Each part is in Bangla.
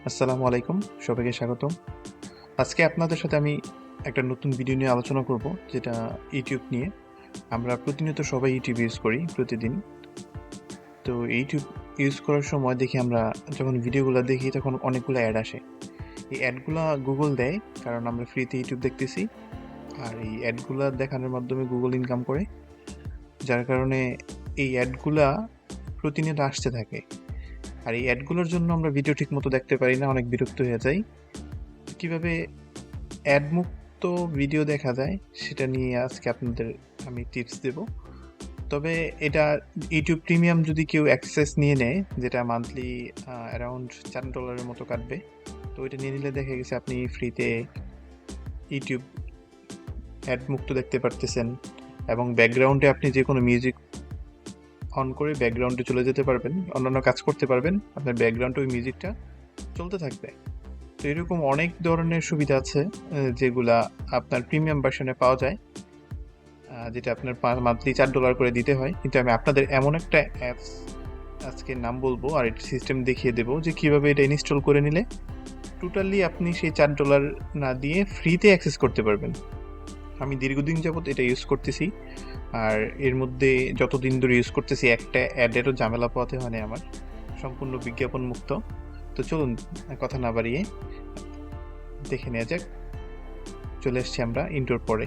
আসসালামু আলাইকুম, সবাইকে স্বাগতম। আজকে আপনাদের সাথে আমি একটা নতুন ভিডিও নিয়ে আলোচনা করব, যেটা ইউটিউব নিয়ে। আমরা প্রতিনিয়ত সবাই ইউটিউব ইউজ করি প্রতিদিন। তো ইউটিউব ইউজ করার সময় দেখি আমরা যখন ভিডিওগুলো দেখি তখন অনেকগুলো অ্যাড আসে। এই অ্যাডগুলা গুগল দেয়, কারণ আমরা ফ্রিতে ইউটিউব দেখতেছি। আর এই অ্যাডগুলা দেখানোর মাধ্যমে গুগল ইনকাম করে, যার কারণে এই অ্যাডগুলা প্রতিনিয়ত আসতে থাকে। আর এই অ্যাডগুলোর জন্য আমরা ভিডিও ঠিক মতো দেখতে পারি না, অনেক বিরক্ত হয়ে যাই। কিভাবে অ্যাড মুক্ত ভিডিও দেখা যায় সেটা নিয়ে আজকে আপনাদের আমি টিপস দেব। তবে এটা ইউটিউব প্রিমিয়াম যদি কেউ অ্যাক্সেস নিয়ে নেয়, যেটা মান্থলি অ্যারাউন্ড $4 মতো কাটবে, তো ওইটা নিয়ে নিলে দেখা গেছে আপনি ফ্রিতে ইউটিউব অ্যাড মুক্ত দেখতে পারতেছেন, এবং ব্যাকগ্রাউন্ডে আপনি যে কোনো মিউজিক অন করে ব্যাকগ্রাউন্ডে চলে যেতে পারবেন, অন্যান্য কাজ করতে পারবেন, আপনার ব্যাকগ্রাউন্ডে ওই মিউজিকটা চলতে থাকবে। তো এরকম অনেক ধরনের সুবিধা আছে যেগুলা আপনার প্রিমিয়াম ভার্সনে পাওয়া যায়, যেটা আপনার মান্থলি $4 করে দিতে হয়। কিন্তু আমি আপনাদের এমন একটা অ্যাপস আজকে নাম বলবো আর এটা সিস্টেম দেখিয়ে দেবো যে কিভাবে এটা ইনস্টল করে নিলে টোটালি আপনি সেই $4 না দিয়ে ফ্রিতে অ্যাক্সেস করতে পারবেন। আমি দীর্ঘদিন যাবত এটা ইউজ করতেছি, আর এর মধ্যে যতদিন ধরে ইউজ করতেছি একটা অ্যাডেরও ঝামেলা পোহাতে হয় না আমার, সম্পূর্ণ বিজ্ঞাপন মুক্ত। তো চলুন কথা না বাড়িয়ে দেখে নেওয়া যাক। চলে এসছি আমরা ইন্টোর পরে।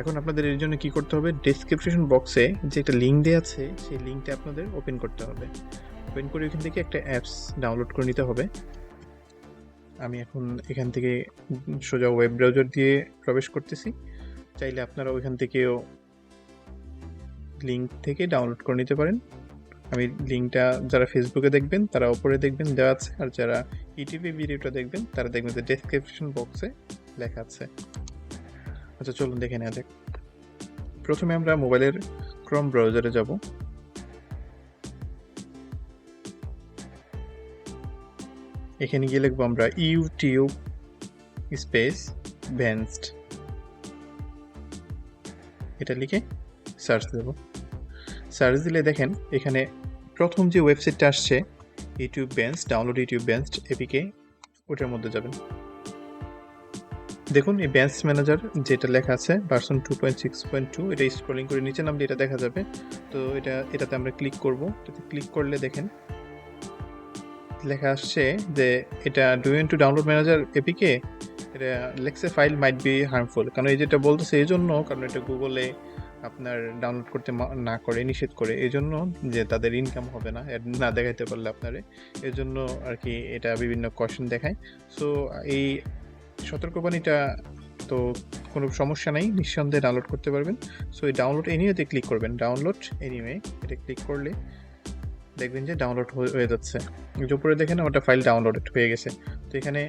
এখন আপনাদের এর জন্য কি করতে হবে, ডেসক্রিপশন বক্সে যে একটা লিঙ্ক দেওয়া আছে সেই লিঙ্কটা আপনাদের ওপেন করতে হবে। ওপেন করে এখান থেকে একটা অ্যাপস ডাউনলোড করে নিতে হবে। আমি এখন এখান থেকে সোজা ওয়েব ব্রাউজার দিয়ে প্রবেশ করতেছি। চাইলে আপনারা ওইখান থেকেও লিঙ্ক থেকে ডাউনলোড করে নিতে পারেন। আমি লিঙ্কটা যারা ফেসবুকে দেখবেন তারা ওপরে দেখবেন দেওয়া আছে, আর যারা ইউটিউবে ভিডিওটা দেখবেন তারা দেখবেন যে ডেসক্রিপশন বক্সে লেখা আছে। আচ্ছা চলুন দেখে নেওয়া যাক। প্রথমে আমরা মোবাইলের ক্রোম ব্রাউজারে যাব। এখানে গিয়ে লিখবো আমরা ইউটিউব স্পেস ভেন্সড, এটা লিখে সার্চ দেব। সার্চ দিলে দেখেন এখানে প্রথম যে ওয়েবসাইটটা আসছে ইউটিউব ভেন্সড, ডাউনলোড ইউটিউব ভেন্সড এপিকে, ওটার মধ্যে যাবেন। দেখুন এই ভেন্সড ম্যানেজার যেটা লেখা আছে ভার্সন 2.6.2, এটা স্ক্রলিং করে নিচে নামলে এটা দেখা যাবে। তো এটাতে আমরা ক্লিক করব। এটাতে ক্লিক করলে দেখেন লেখা আসছে যে এটা do you want to download manager APK, এটা লেখছে ফাইল মাইট বি হার্মফুল। কারণ এই যেটা বলতেছে এই জন্য, কারণ এটা গুগলে আপনার ডাউনলোড করতে না করে, নিষেধ করে, এই জন্য যে তাদের ইনকাম হবে না অ্যাড না দেখাইতে পারলে আপনারে, এর জন্য আর কি এটা বিভিন্ন কোয়েশ্চেন দেখায়। সো এই সতর্কবাণীটা তো কোনো সমস্যা নেই, নিঃসন্দেহে ডাউনলোড করতে পারবেন। সো এই ডাউনলোড এনিওয়েতে ক্লিক করবেন, ডাউনলোড এনিওয়ে এটা ক্লিক করলে দেখবেন যে ডাউনলোড হয়ে যাচ্ছে। উপরে দেখেন ওটা ফাইল ডাউনলোড হয়ে গেছে। তো এখানে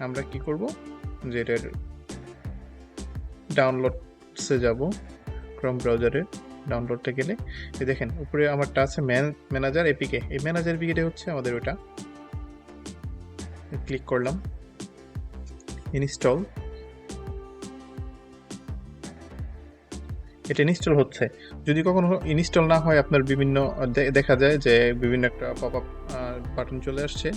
আমরা কি করব, যে এটার ডাউনলোডসে যাব, ক্রোম ব্রাউজারে ডাউনলোডটা গেলে এই দেখেন উপরে আমারটা আছে ম্যানেজার এপিকে। এই ম্যানেজার এপিকেটা হচ্ছে আমাদের ওটা। ক্লিক করলাম, ইনস্টল। এটা ইনস্টল হচ্ছে। যদি কখনো ইনস্টল না হয়, আপনার বিভিন্ন দেখা যায় যে বিভিন্ন একটা পপ আপ বাটন চলে আসছে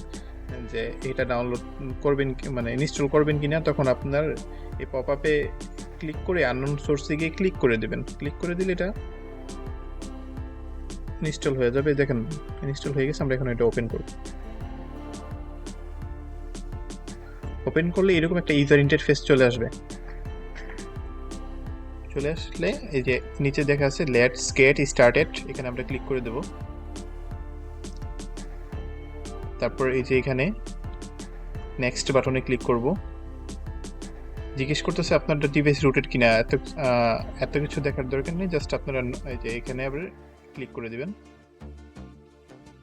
যে এটা ডাউনলোড করবেন মানে ইনস্টল করবেন কিনা, তখন আপনার এই পপ আপে ক্লিক করে আননোন সোর্সে গিয়ে ক্লিক করে দেবেন। ক্লিক করে দিলে এটা ইনস্টল হয়ে যাবে। দেখেন ইনস্টল হয়ে গেছে। আমরা এখন এটা ওপেন করব। ওপেন করলে এরকম একটা ইউজার ইন্টারফেস চলে আসবে। চলে আসলে এই যে নিচে দেখা আছে লেটস গেট স্টার্টেড, এখানে আমরা ক্লিক করে দেব। তারপর এই যে এখানে নেক্সট বাটনে ক্লিক করব। জিজ্ঞেস করতেছে আপনার ডিভাইস রুটেড কিনা, এত কিছু দেখার দরকার নেই, জাস্ট আপনারা এই যে এখানে আবার ক্লিক করে দিবেন।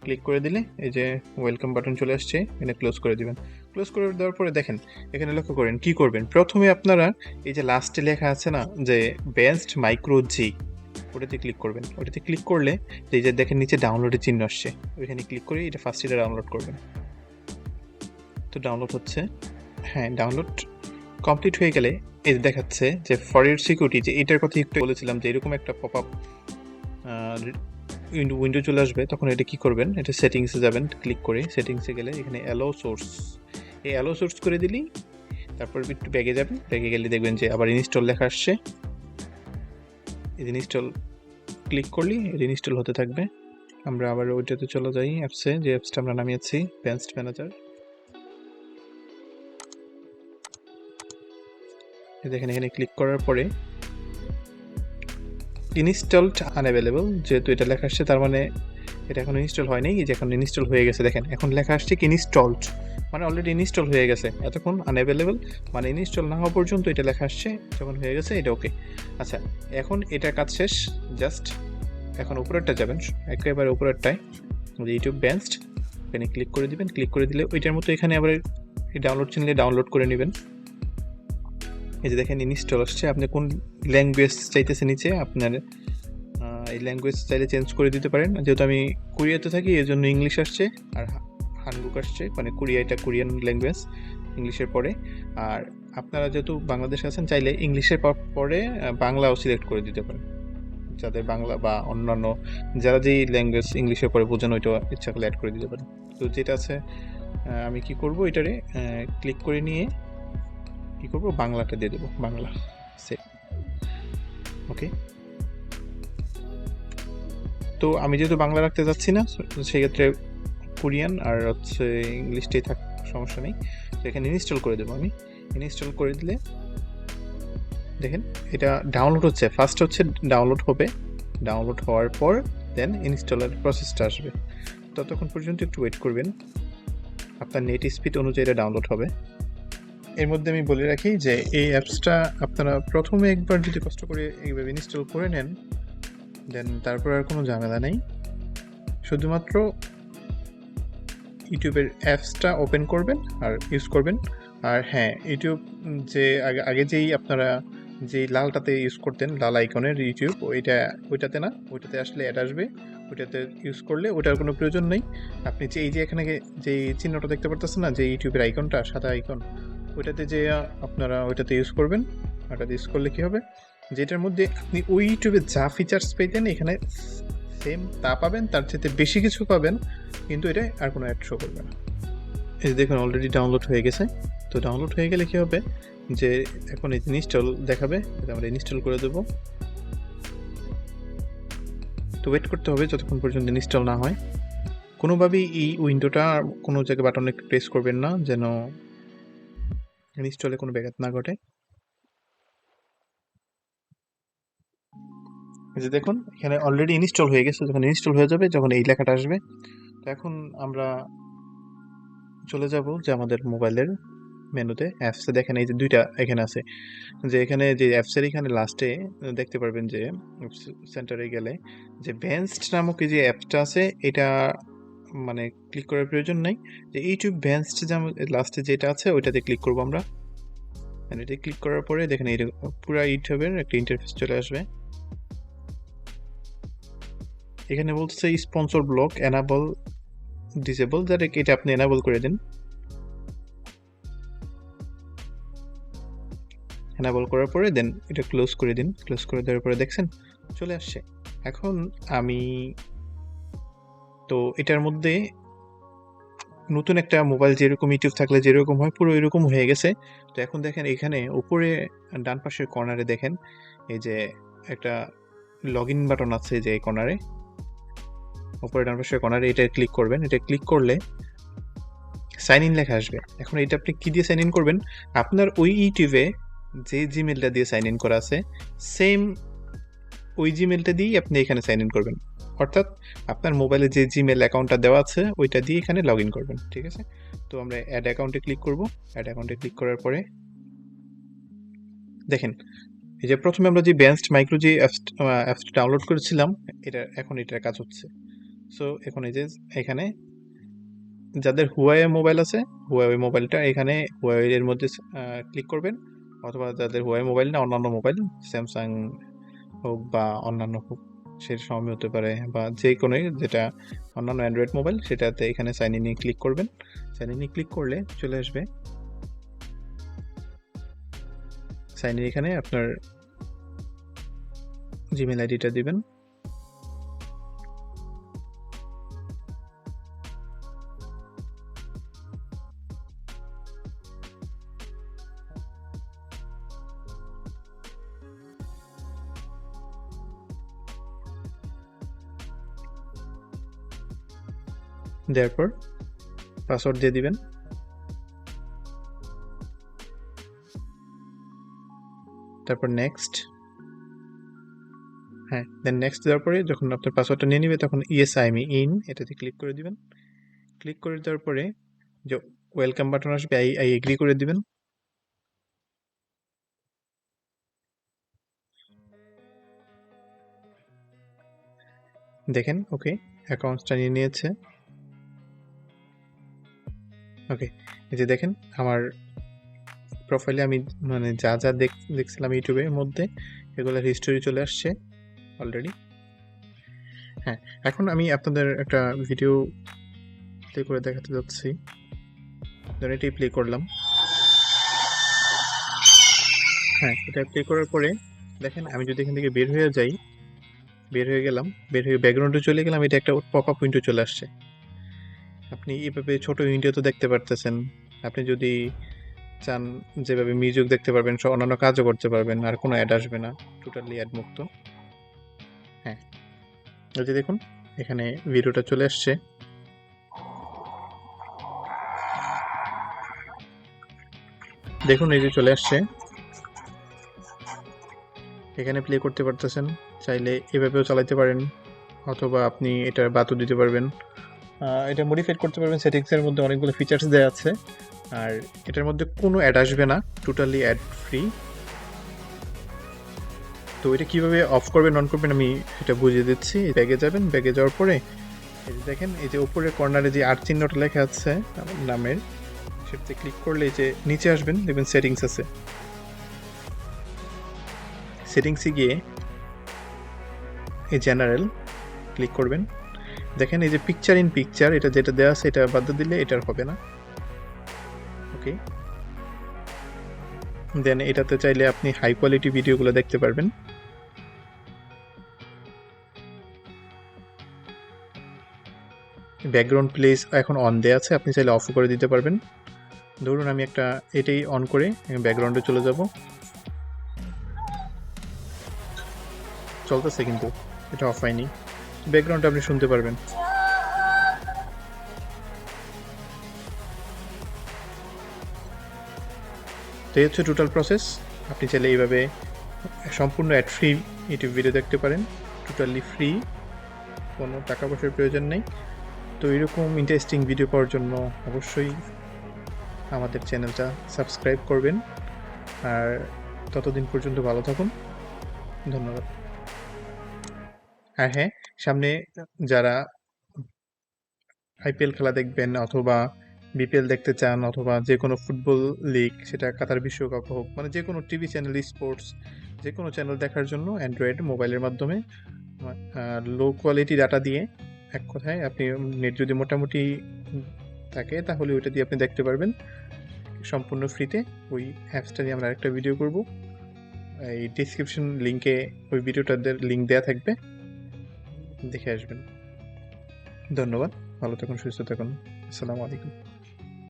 ক্লিক করে দিলে এই যে ওয়েলকাম বাটন চলে আসছে, এখানে ক্লোজ করে দিবেন। ক্লোজ করে দেওয়ার পরে দেখেন এখানে লক্ষ্য করেন কি করবেন। প্রথমে আপনারা এই যে লাস্টে লেখা আছে না যে ভেন্সড মাইক্রো জি, ওটাতে ক্লিক করবেন। ওটাতে ক্লিক করলে এই যে দেখেন নিচে ডাউনলোডের চিহ্ন আসছে, ওইখানে ক্লিক করে এটা ফার্স্ট এটা ডাউনলোড করবেন। তো ডাউনলোড হচ্ছে, হ্যাঁ ডাউনলোড কমপ্লিট হয়ে গেলে এই দেখাচ্ছে যে ফর ইউর সিকিউরিটি, যে এটার কথা একটু বলেছিলাম যে এরকম একটা পপ আপ উইন্ডো চলে আসবে। তখন এটা কি করবেন, এটা সেটিংসে যাবেন, ক্লিক করে সেটিংসে গেলে এখানে অ্যালো সোর্স, এই অ্যালো সোর্স করে দিলেই তারপর একটু ব্যাগে যাবেন, ব্যাগে গেলে দেখবেন যে আবার ইনস্টল লেখা আসছে। এই ইনস্টল ক্লিক করলেই এটা ইনস্টল হতে থাকবে। আমরা আবার ওইটাতে চলে যাই অ্যাপসে, যে অ্যাপসটা আমরা নামিয়েছি ভেন্সড ম্যানেজার। দেখেন এখানে ক্লিক করার পরে ইনস্টলড আনঅ্যাভেলেবল, যেহেতু এটা লেখা আসছে তার মানে এটা এখন ইনস্টল হয়নি, যে এখন ইনস্টল হয়ে গেছে। দেখেন এখন লেখা আসছে কি ইনস্টলড, মানে অলরেডি ইনস্টল হয়ে গেছে। এতক্ষণ আনঅ্যাভেলেবল মানে ইনস্টল না হওয়া পর্যন্ত এটা লেখা আসছে, যখন হয়ে গেছে এটা ওকে। আচ্ছা এখন এটার কাজ শেষ, জাস্ট এখন উপরেরটা যাবেন, একেবারে উপরেরটায় ইউটিউব ভেন্সড, এখানে ক্লিক করে দিবেন। ক্লিক করে দিলে ওইটার মতো এখানে আবার ডাউনলোড চিনলে ডাউনলোড করে নেবেন। এই যে দেখেন ইনস্টল আসছে। আপনি কোন ল্যাঙ্গুয়েজ চাইতেছে নিচে, আপনার এই ল্যাঙ্গুয়েজ চাইলে চেঞ্জ করে দিতে পারেন। যেহেতু আমি কোরিয়াতে থাকি এই জন্য ইংলিশ আসছে, আর হানগুক আসছে, মানে কোরিয়া, এটা কোরিয়ান ল্যাঙ্গুয়েজ ইংলিশের পরে। আর আপনারা যেহেতু বাংলাদেশে আছেন চাইলে ইংলিশের পরে বাংলাও সিলেক্ট করে দিতে পারেন, যাদের বাংলা বা অন্যান্য যারা যেই ল্যাঙ্গুয়েজ ইংলিশের পরে বোঝেন ওইটা ইচ্ছা করলে অ্যাড করে দিতে পারেন। তো যেটা আছে আমি কি করব, এটারে ক্লিক করে নিয়ে কি করব, বাংলাটা দিয়ে দেবো, বাংলা সেট। ওকে, তো আমি যেহেতু বাংলা রাখতে যাচ্ছি না সেক্ষেত্রে কোরিয়ান আর হচ্ছে ইংলিশটাই থাক, সমস্যা নেই। তো এখানে ইনস্টল করে দেবো আমি। ইনস্টল করে দিলে দেখেন এটা ডাউনলোড হচ্ছে, ফার্স্ট হচ্ছে ডাউনলোড হবে, ডাউনলোড হওয়ার পর দেন ইনস্টলের প্রসেসটা আসবে। ততক্ষণ পর্যন্ত একটু ওয়েট করবেন, আপনার নেট স্পিড অনুযায়ী এটা ডাউনলোড হবে। এর মধ্যে আমি বলে রাখি যে এই অ্যাপসটা আপনারা প্রথমে একবার যদি কষ্ট করে এইভাবে ইনস্টল করে নেন, দেন তারপর আর কোনো ঝামেলা নেই। শুধুমাত্র ইউটিউবের অ্যাপসটা ওপেন করবেন আর ইউজ করবেন। আর হ্যাঁ, ইউটিউব যে আগে যেই আপনারা যেই লালটাতে ইউজ করতেন, লাল আইকনের ইউটিউব, ওইটাতে না, ওইটাতে আসলে অ্যাড আসবে, ওইটাতে ইউজ করলে ওটার কোনো প্রয়োজন নেই। আপনি যে এই যে এখানে যে চিহ্নটা দেখতে পারতেছেন না, যে ইউটিউবের আইকনটা, সাদা আইকন, ওইটাতে যে আপনারা ওইটাতে ইউজ করবেন। ওইটাতে ইউজ করলে কী হবে, যেটার মধ্যে আপনি ওই ইউটিউবে যা ফিচার্স পেতেন এখানে সেম তা পাবেন, তার চেয়ে বেশি কিছু পাবেন, কিন্তু এটা আর কোনো অ্যাড শো করবে না। এই দেখুন অলরেডি ডাউনলোড হয়ে গেছে। তো ডাউনলোড হয়ে গেলে কী হবে, যে এখন এই ইনস্টল দেখাবে, এটা আমরা ইনস্টল করে দেবো। তো ওয়েট করতে হবে যতক্ষণ পর্যন্ত ইনস্টল না হয়। কোনোভাবেই এই উইন্ডোটা কোনো জায়গায় বাটনে প্রেস করবেন না, যেন ইনস্টলে কোনো ব্যাঘাত না ঘটে। এই যে দেখুন এখানে অলরেডি ইনস্টল হয়ে গেছে। যখন ইনস্টল হয়ে যাবে, যখন এই লেখাটা আসবে, তো এখন আমরা চলে যাব যে আমাদের মোবাইলের মেনুতে, অ্যাপসে দেখেন এই যে দুইটা এখানে আছে, যে এখানে যে অ্যাপসের এখানে লাস্টে দেখতে পারবেন যে সেন্টারে গেলে যে ভেন্সড নামক এই যে অ্যাপটা আছে, এটা মানে ক্লিক করার প্রয়োজন নাই। যে ইউটিউব ভেন্সড যেমন লাস্টে যেটা আছে ওইটাতে ক্লিক করবো আমরা। এটা ক্লিক করার পরে দেখেন এই পুরো ইউটিউবের একটা ইন্টারফেস চলে আসবে। এখানে বলছে স্পন্সর ব্লক এনাবল ডিসেবল, যাতে এটা আপনি এনাবল করে দিন। এনাবল করার পরে দেন এটা ক্লোজ করে দিন। ক্লোজ করে দেওয়ার পরে দেখছেন চলে আসছে। এখন আমি তো এটার মধ্যে নতুন একটা মোবাইল যেরকম ইউটিউব থাকলে যেরকম হয় পুরো এরকম হয়ে গেছে। তো এখন দেখেন এখানে উপরে ডান পাশের কর্নারে দেখেন এই যে একটা লগ ইন বাটন আছে, যে কর্নারে উপরে ডান পাশের কর্নারে, এটা ক্লিক করবেন। এটা ক্লিক করলে সাইন ইন লেখা আসবে। এখন এটা আপনি কি দিয়ে সাইন ইন করবেন, আপনার ওই ইউটিউবে যে জিমেলটা দিয়ে সাইন ইন করা আছে সেম ওই জিমেলটা দিয়েই আপনি এখানে সাইন ইন করবেন। অর্থাৎ আপনার মোবাইলে যে জিমেল অ্যাকাউন্টটা দেওয়া আছে ওইটা দিয়ে এখানে লগ ইন করবেন, ঠিক আছে? তো আমরা অ্যাড অ্যাকাউন্টে ক্লিক করব। অ্যাড অ্যাকাউন্টে ক্লিক করার পরে দেখেন এই যে প্রথমে আমরা যে ভেন্সড মাইক্রো যে অ্যাপসটা ডাউনলোড করেছিলাম, এখন এটার কাজ হচ্ছে। সো এখন এই যে এখানে যাদের হুয়াওয়ে মোবাইল আছে, হুয়াওয়ে মোবাইলটা এখানে হুয়াওয়ে এর মধ্যে ক্লিক করবেন, অথবা যাদের হুয়াওয়ে মোবাইল না অন্যান্য মোবাইল, স্যামসাং হোক বা অন্যান্য হোক, সেটা Xiaomi হতে পারে বা যে কোনো যেটা অন্যান্য অ্যান্ড্রয়েড মোবাইল, সেটাতে এখানে সাইন ইনে ক্লিক করবেন। সাইন ইনে ক্লিক করলে চলে আসবে সাইন ইন এখানে আপনার জিমেল আইডিটা দিবেন। দেওয়ার পর পাসওয়ার্ড দিয়ে দিবেন। তারপর নেক্সট, হ্যাঁ দেন নেক্সট দেওয়ার পরে যখন আপনার পাসওয়ার্ডটা নিয়ে নেবে তখন ইয়েস আই এম ইন এটাতে ক্লিক করে দিবেন। ক্লিক করে দেওয়ার পরে যে ওয়েলকাম বাটন আসবে আই এগ্রি করে দিবেন। দেখেন ওকে অ্যাকাউন্টসটা নিয়ে নিয়েছে। ওকে এই যে দেখেন আমার প্রোফাইলে আমি মানে যা যা দেখছিলাম ইউটিউবের মধ্যে এগুলোর হিস্টোরি চলে আসছে অলরেডি। হ্যাঁ এখন আমি আপনাদের একটা ভিডিও প্লে করে দেখাতে যাচ্ছি। ধরুন এটাই প্লে করলাম। হ্যাঁ এটা প্লে করার পরে দেখেন আমি যদি এখান থেকে বের হয়ে যাই, বের হয়ে গেলাম, বের হয়ে ব্যাকগ্রাউন্ডে চলে গেলাম, এটা একটা পপ আপ উইন্ডো চলে আসছে। আপনি এইভাবে ছোট উইন্ডো তো দেখতে পারতেছেন। আপনি যদি চান যেভাবে মিউজিক দেখতে পারবেন, অন্যান্য কাজও করতে পারবেন, আর কোনো অ্যাড আসবে না, টোটালি অ্যাড মুক্ত। হ্যাঁ এই যে দেখুন এখানে ভিডিওটা চলে আসছে। দেখুন এই যে চলে আসছে, এখানে প্লে করতে পারতেছেন। চাইলে এভাবেও চালাতে পারেন অথবা আপনি এটা বাদও দিতে পারবেন। এটা মডিফাই করতে পারবেন। সেটিংসের মধ্যে অনেকগুলো ফিচার্স দেওয়া আছে, আর এটার মধ্যে কোনো অ্যাড আসবে না, টোটালি অ্যাড ফ্রি। তো এটা কীভাবে অফ করবেন অন করবেন আমি এটা বুঝিয়ে দিচ্ছি। ব্যাগে যাবেন, ব্যাগে যাওয়ার পরে এই যে দেখেন এই যে উপরের কর্নারে যে আর চিহ্নটা লেখা আছে আমার নামের, সেটাতে ক্লিক করলে যে নিচে আসবেন দেখবেন সেটিংস আছে। সেটিংসে গিয়ে এই জেনারেল ক্লিক করবেন। দেখেন এই যে পিকচার ইন পিকচার এটা যেটা দেওয়া আছে এটা বাদ দিলে এটার হবে না। ওকে দেন এটাতে চাইলে আপনি হাই কোয়ালিটি ভিডিওগুলো দেখতে পারবেন। ব্যাকগ্রাউন্ড প্লেস এখন অন দেওয়া আছে, আপনি চাইলে অফ করে দিতে পারবেন। ধরুন আমি একটা এটাই অন করে ব্যাকগ্রাউন্ডে চলে যাব, চলতেছে কিন্তু এটা অফ হয়নি, ব্যাকগ্রাউন্ডে আপনি শুনতে পারবেন। তো এই হচ্ছে টোটাল প্রসেস। আপনি চাইলে এইভাবে সম্পূর্ণ অ্যাড ফ্রি ইউটিউব ভিডিও দেখতে পারেন, টোটালি ফ্রি, কোনো টাকা পয়সার প্রয়োজন নেই। তো এরকম ইন্টারেস্টিং ভিডিও পাওয়ার জন্য অবশ্যই আমাদের চ্যানেলটা সাবস্ক্রাইব করবেন। আর ততদিন পর্যন্ত ভালো থাকুন, ধন্যবাদ। আর হ্যাঁ সামনে যারা আইপিএল খেলা দেখবেন অথবা বিপিএল দেখতে চান অথবা যে কোনো ফুটবল লিগ, সেটা কাতার বিশ্বকাপ হোক, মানে যে কোনো টিভি চ্যানেল, স্পোর্টস যে কোনো চ্যানেল দেখার জন্য অ্যান্ড্রয়েড মোবাইলের মাধ্যমে লো কোয়ালিটি ডাটা দিয়ে, এক কথায় আপনি নেট যদি মোটামুটি থাকে তাহলে ওইটা দিয়ে আপনি দেখতে পারবেন সম্পূর্ণ ফ্রিতে। ওই অ্যাপসটা দিয়ে আমরা আরেকটা ভিডিও করব, এই ডিসক্রিপশন লিঙ্কে ওই ভিডিওটাদের লিঙ্ক দেওয়া থাকবে, দেখে আসবেন। ধন্যবাদ, ভালো থাকুন, সুস্থ থাকুন, আসসালামু আলাইকুম।